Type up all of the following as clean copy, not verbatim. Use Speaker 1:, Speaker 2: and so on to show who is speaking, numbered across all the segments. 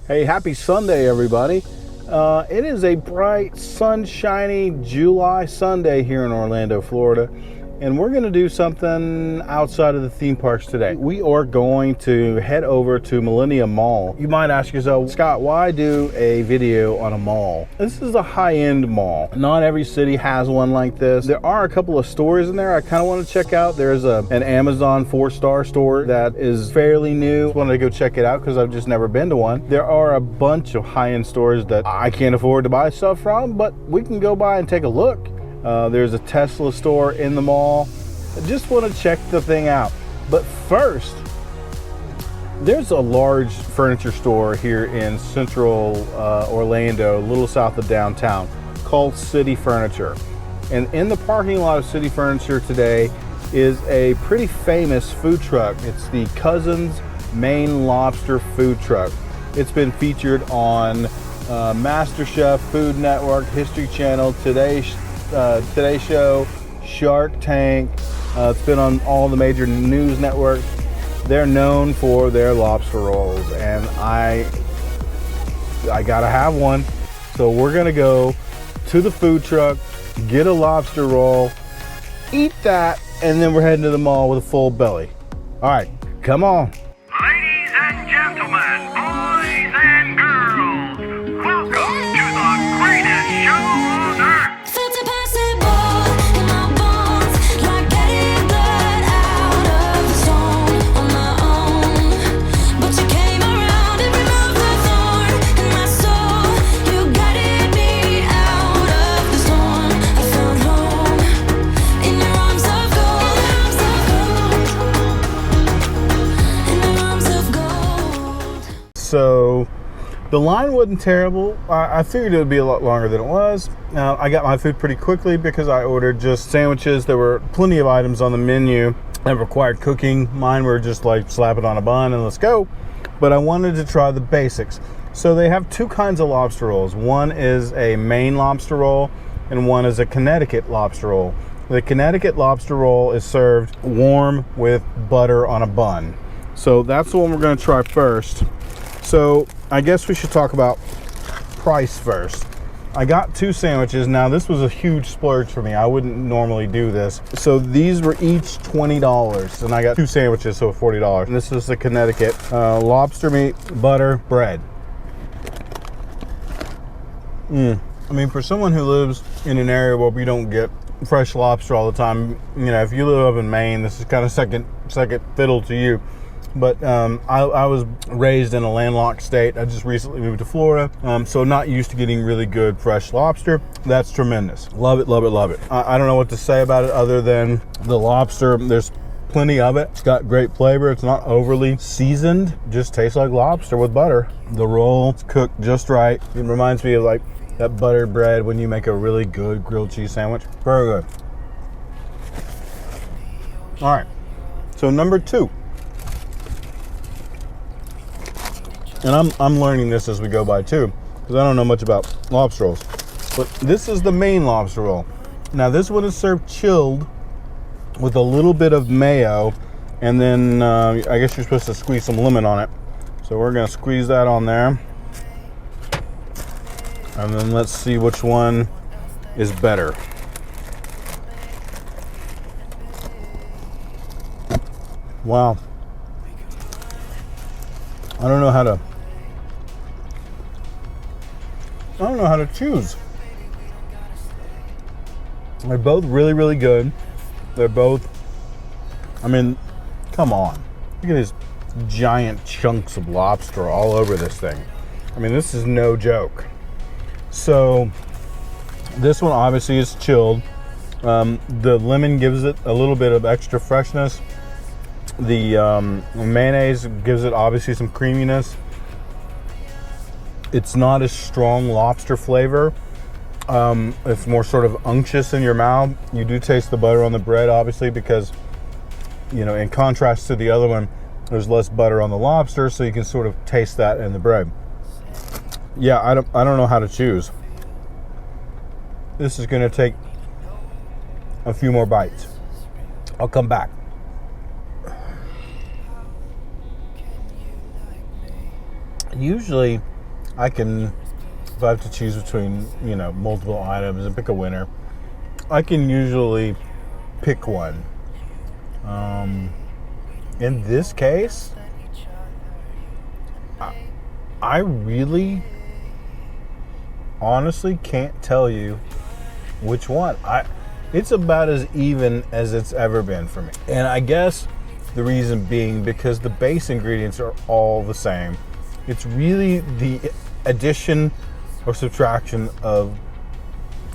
Speaker 1: Hey, happy Sunday, everybody. It is a bright, sunshiny July Sunday here in Orlando, Florida, and we're going to do something outside of the theme parks today. We are going to head over to Millenia Mall. You might ask yourself, Scott, why do a video on a mall? This is a high-end mall. Not every city has one like this. There are a couple of stores in there I kind of want to check out. There's an Amazon 4-star store that is fairly new. I wanted to go check it out because I've just never been to one. There are a bunch of high-end stores that I can't afford to buy stuff from, but we can go by and take a look. There's a Tesla store in the mall. I just want to check the thing out. But first, there's a large furniture store here in central Orlando, a little south of downtown, called City Furniture. And in the parking lot of City Furniture today is a pretty famous food truck. It's the Cousins Maine Lobster food truck. It's been featured on MasterChef, Food Network, History Channel, Today Show, Shark Tank. It's been on all the major news networks. They're known for their lobster rolls, and I gotta have one. So we're gonna go to the food truck, get a lobster roll, eat that, and then we're heading to the mall with a full belly. All right, come on.
Speaker 2: Ladies and gentlemen, boys and girls, welcome to the greatest show on earth.
Speaker 1: So the line wasn't terrible. I figured it would be a lot longer than it was. I got my food pretty quickly because I ordered just sandwiches. There were plenty of items on the menu that required cooking. Mine were just like slap it on a bun and let's go. But I wanted to try the basics. So they have two kinds of lobster rolls. One is a Maine lobster roll and one is a Connecticut lobster roll. The Connecticut lobster roll is served warm with butter on a bun. So that's the one we're going to try first. So I guess we should talk about price first. I got two sandwiches. Now this was a huge splurge for me. I wouldn't normally do this. So these were each $20 and I got two sandwiches, so $40. And this is the Connecticut lobster meat, butter, bread. I mean, for someone who lives in an area where we don't get fresh lobster all the time, you know, if you live up in Maine, this is kind of second fiddle to you. But I was raised in a landlocked state. I just recently moved to Florida, so not used to getting really good fresh lobster. That's tremendous. Love it, love it, love it. I don't know what to say about it other than the lobster. There's plenty of it. It's got great flavor. It's not overly seasoned. Just tastes like lobster with butter. The roll is cooked just right. It reminds me of like that buttered bread when you make a really good grilled cheese sandwich. Very good. All right, so number two. And I'm learning this as we go by too, because I don't know much about lobster rolls. But this is the Maine lobster roll. Now this one is served chilled with a little bit of mayo, and then I guess you're supposed to squeeze some lemon on it. So we're gonna squeeze that on there. And then let's see which one is better. Wow. I don't know how to choose. They're both really, really good. They're both, I mean, come on. Look at these giant chunks of lobster all over this thing. I mean, this is no joke. So this one obviously is chilled. The lemon gives it a little bit of extra freshness. The mayonnaise gives it obviously some creaminess. It's not as strong lobster flavor. It's more sort of unctuous in your mouth. You do taste the butter on the bread, obviously, because, you know, in contrast to the other one, there's less butter on the lobster, so you can sort of taste that in the bread. Yeah, I don't know how to choose. This is going to take a few more bites. I'll come back. Usually I can, if I have to choose between, you know, multiple items and pick a winner, I can usually pick one. In this case, I really honestly can't tell you which one. It's about as even as it's ever been for me. And I guess the reason being because the base ingredients are all the same. It's really the addition or subtraction of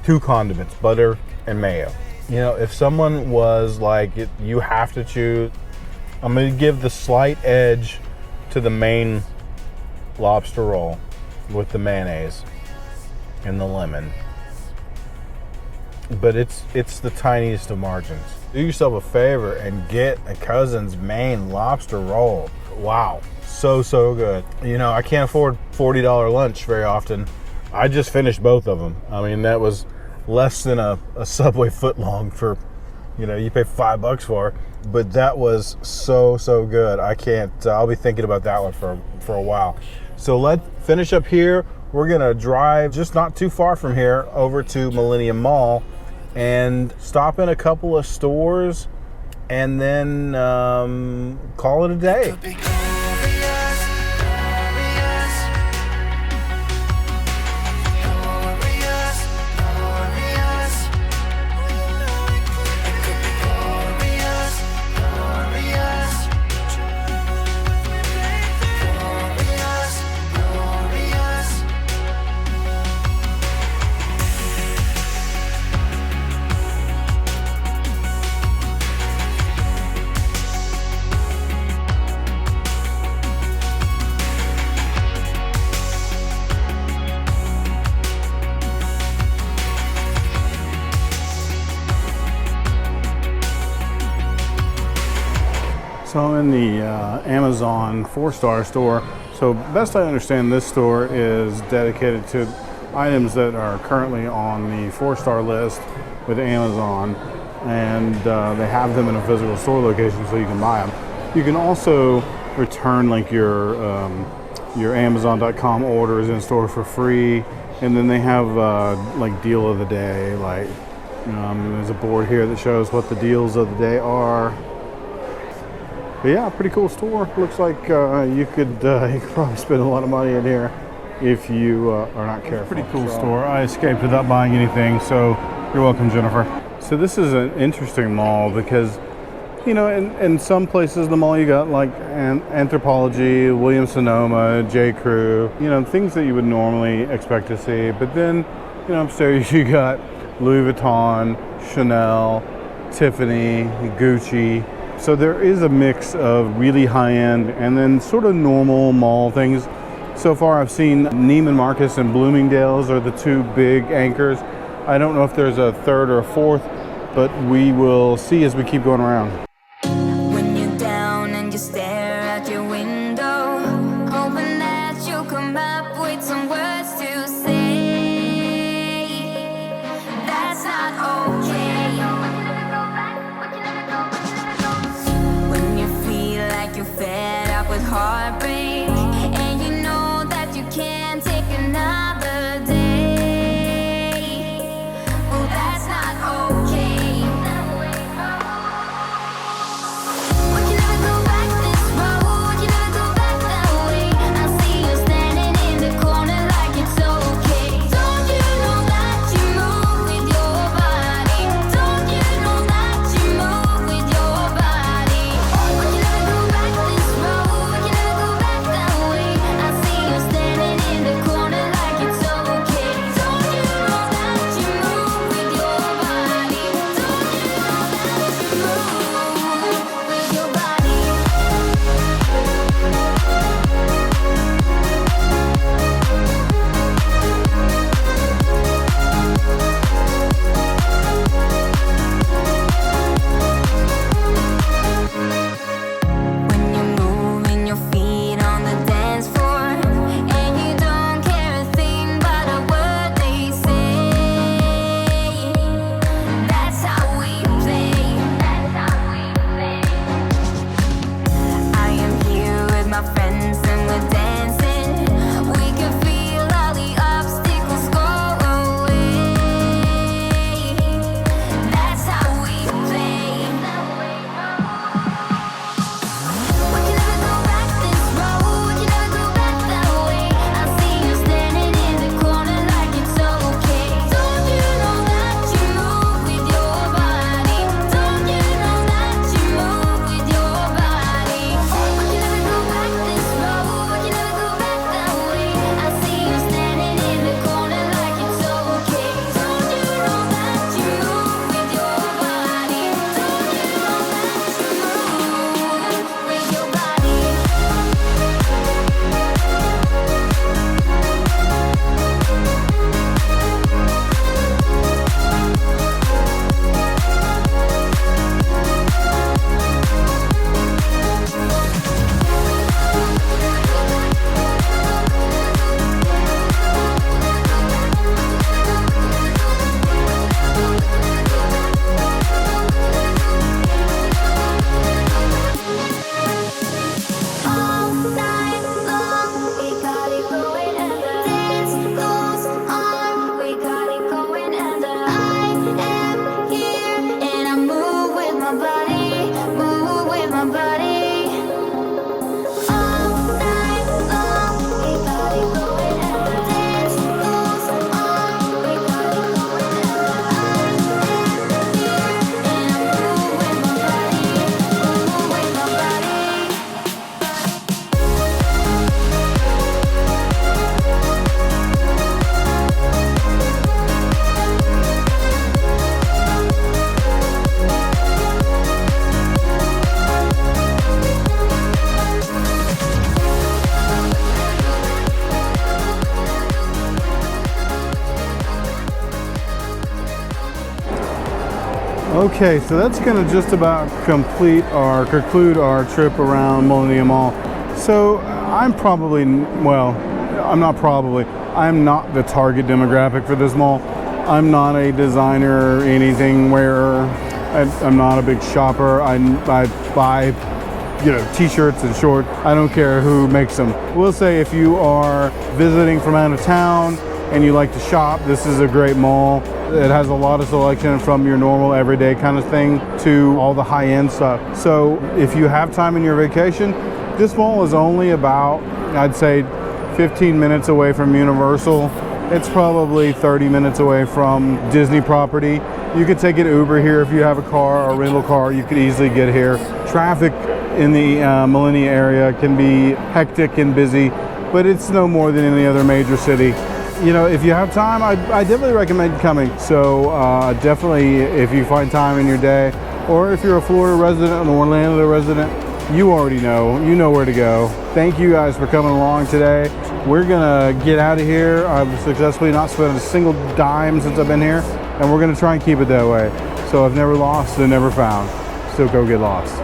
Speaker 1: two condiments, butter and mayo. You know, if someone was like, you have to choose, I'm going to give the slight edge to the MAINE lobster roll with the mayonnaise and the lemon. But it's the tiniest of margins. Do yourself a favor and get a Cousin's MAINE lobster roll. Wow, so good. You know, I can't afford $40 lunch very often. I just finished both of them. I mean, that was less than a Subway footlong for, you know, you pay $5 for. But that was so good. I can't. I'll be thinking about that one for a while. So let's finish up here. We're gonna drive just not too far from here over to Millenia Mall and stop in a couple of stores and then call it a day. So I'm in the Amazon 4-star store. So best I understand, this store is dedicated to items that are currently on the 4-star list with Amazon, and they have them in a physical store location so you can buy them. You can also return like your Amazon.com orders in store for free, and then they have like deal of the day. Like there's a board here that shows what the deals of the day are. But yeah, pretty cool store. Looks like you could probably spend a lot of money in here if you are not careful. Pretty cool store. I escaped without buying anything, so you're welcome, Jennifer. So this is an interesting mall because, you know, in some places in the mall you got like Anthropologie, Williams-Sonoma, J. Crew, you know, things that you would normally expect to see. But then, you know, upstairs you got Louis Vuitton, Chanel, Tiffany, Gucci. So there is a mix of really high-end and then sort of normal mall things. So far I've seen Neiman Marcus and Bloomingdale's are the two big anchors. I don't know if there's a third or a fourth, but we will see as we keep going around.
Speaker 3: When you're down and you stare out your window, hoping that you'll come up with some words to say, that's not okay. You're fed up with heartbreak, and you know that you can't take another day. Well, that's not okay. We can never go back this road. You never go back that way. I see you standing in the corner.
Speaker 1: Okay, so that's gonna just about conclude our trip around Millenia Mall. So I'm probably, well, I'm not probably, I'm not the target demographic for this mall. I'm not a designer or anything where I'm not a big shopper. I buy, you know, t-shirts and shorts. I don't care who makes them. We'll say if you are visiting from out of town and you like to shop, this is a great mall. It has a lot of selection from your normal everyday kind of thing to all the high-end stuff. So if you have time in your vacation, this mall is only about, I'd say, 15 minutes away from Universal. It's probably 30 minutes away from Disney property. You could take an Uber here if you have a car or rental car. You could easily get here. Traffic in the Millenia area can be hectic and busy, but it's no more than any other major city. You know, if you have time, I definitely recommend coming. So definitely, if you find time in your day, or if you're a Florida resident, an Orlando resident, you already know, you know where to go. Thank you guys for coming along today. We're gonna get out of here. I've successfully not spent a single dime since I've been here, and we're gonna try and keep it that way. So I've never lost and never found. So go get lost.